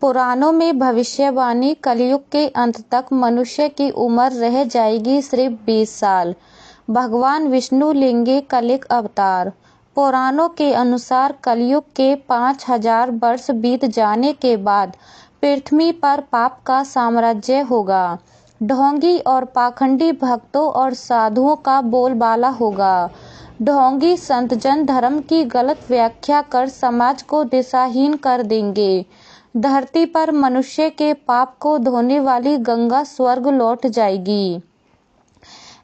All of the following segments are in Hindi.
पुराणों में भविष्यवाणी कलयुग के अंत तक मनुष्य की उम्र रह जाएगी सिर्फ 20 साल। भगवान विष्णु लेंगे कलिक अवतार। पुराणों के अनुसार कलयुग के 5000 वर्ष बीत जाने के बाद पृथ्वी पर पाप का साम्राज्य होगा। ढोंगी और पाखंडी भक्तों और साधुओं का बोलबाला होगा। ढोंगी संतजन धर्म की गलत व्याख्या कर समाज को दिशाहीन कर देंगे। धरती पर मनुष्य के पाप को धोने वाली गंगा स्वर्ग लौट जाएगी।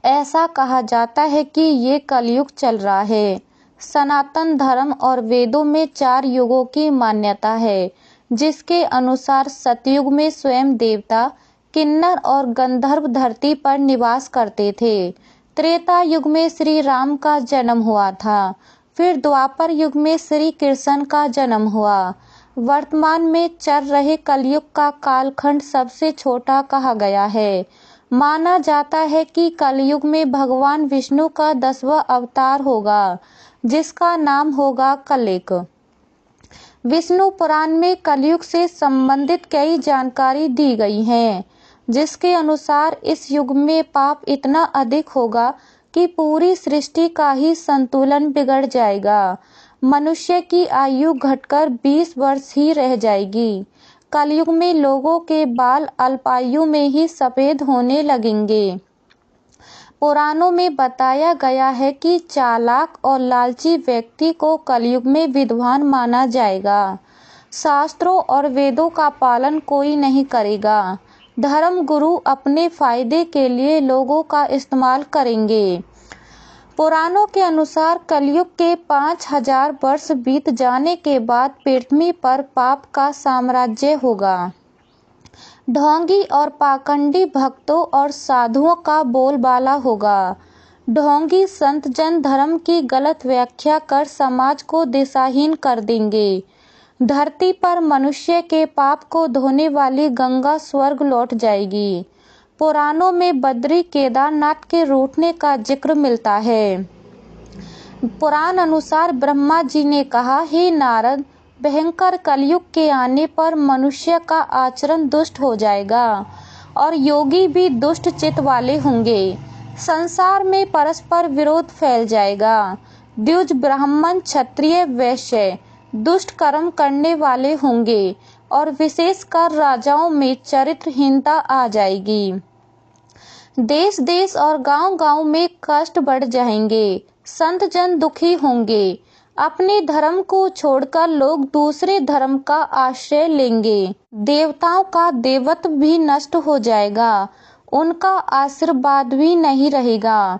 ऐसा कहा जाता है कि ये कलयुग चल रहा है। सनातन धर्म और वेदों में 4 युगों की मान्यता है, जिसके अनुसार सतयुग में स्वयं देवता, किन्नर और गंधर्व धरती पर निवास करते थे। त्रेता युग में श्री राम का जन्म हुआ था। फिर द्वापर युग में श्री कृष्ण का जन्म हुआ। वर्तमान में चल रहे कलयुग का कालखंड सबसे छोटा कहा गया है। माना जाता है कि कलयुग में भगवान विष्णु का 10वां अवतार होगा, जिसका नाम होगा कलिक। विष्णु पुराण में कलयुग से संबंधित कई जानकारी दी गई है, जिसके अनुसार इस युग में पाप इतना अधिक होगा कि पूरी सृष्टि का ही संतुलन बिगड़ जाएगा। मनुष्य की आयु घटकर 20 वर्ष ही रह जाएगी। कलयुग में लोगों के बाल अल्पायु में ही सफेद होने लगेंगे। पुराणों में बताया गया है कि चालाक और लालची व्यक्ति को कलयुग में विद्वान माना जाएगा। शास्त्रों और वेदों का पालन कोई नहीं करेगा। धर्म गुरु अपने फायदे के लिए लोगों का इस्तेमाल करेंगे। पुराणों के अनुसार कलयुग के 5000 वर्ष बीत जाने के बाद पृथ्वी पर पाप का साम्राज्य होगा। ढोंगी और पाखंडी भक्तों और साधुओं का बोलबाला होगा। ढोंगी संत जन धर्म की गलत व्याख्या कर समाज को दिशाहीन कर देंगे। धरती पर मनुष्य के पाप को धोने वाली गंगा स्वर्ग लौट जाएगी। पुराणों में बद्री केदारनाथ के रूठने का जिक्र मिलता है। पुराण अनुसार ब्रह्मा जी ने कहा, हे नारद, भयंकर कलयुग के आने पर मनुष्य का आचरण दुष्ट हो जाएगा और योगी भी दुष्ट चित्त वाले होंगे। संसार में परस्पर विरोध फैल जाएगा। द्विज ब्राह्मण क्षत्रिय वैश्य दुष्ट कर्म करने वाले होंगे और विशेषकर राजाओं में चरित्रहीनता आ जाएगी। देश देश और गांव गांव में कष्ट बढ़ जाएंगे। संत जन दुखी होंगे। अपने धर्म को छोड़कर लोग दूसरे धर्म का आश्रय लेंगे। देवताओं का देवत्व भी नष्ट हो जाएगा। उनका आशीर्वाद भी नहीं रहेगा।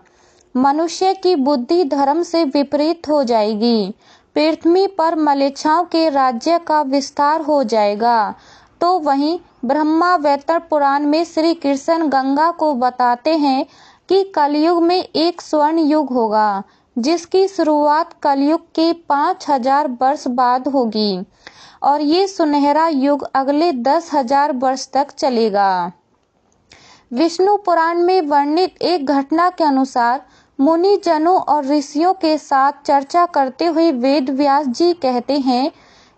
मनुष्य की बुद्धि धर्म से विपरीत हो जाएगी। पृथ्वी पर मलेच्छाओं के राज्य का विस्तार हो जाएगा। तो वहीं ब्रह्मावैवर्त पुराण में श्री कृष्ण गंगा को बताते हैं कि कलयुग में एक स्वर्ण युग होगा, जिसकी शुरुआत कलयुग के 5000 वर्ष बाद होगी और ये सुनहरा युग अगले 10,000 वर्ष तक चलेगा। विष्णु पुराण में वर्णित एक घटना के अनुसार मुनि जनों और ऋषियों के साथ चर्चा करते हुए वेद व्यास जी कहते हैं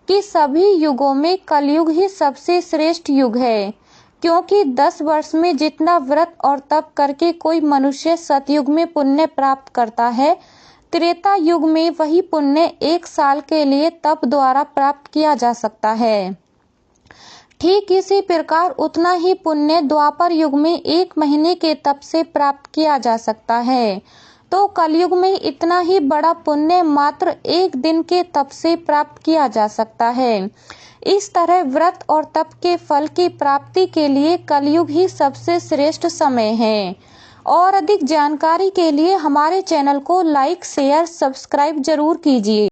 कि सभी युगों में कलयुग ही सबसे श्रेष्ठ युग है, क्योंकि 10 वर्ष में जितना व्रत और तप करके कोई मनुष्य सतयुग में पुण्य प्राप्त करता है, त्रेता युग में वही पुण्य 1 साल के लिए तप द्वारा प्राप्त किया जा सकता है। ठीक इसी प्रकार उतना ही पुण्य द्वापर युग में 1 महीने के तप से प्राप्त किया जा सकता है। तो कलयुग में इतना ही बड़ा पुण्य मात्र 1 दिन के तप से प्राप्त किया जा सकता है। इस तरह व्रत और तप के फल की प्राप्ति के लिए कलयुग ही सबसे श्रेष्ठ समय है। और अधिक जानकारी के लिए हमारे चैनल को लाइक, शेयर, सब्सक्राइब जरूर कीजिए।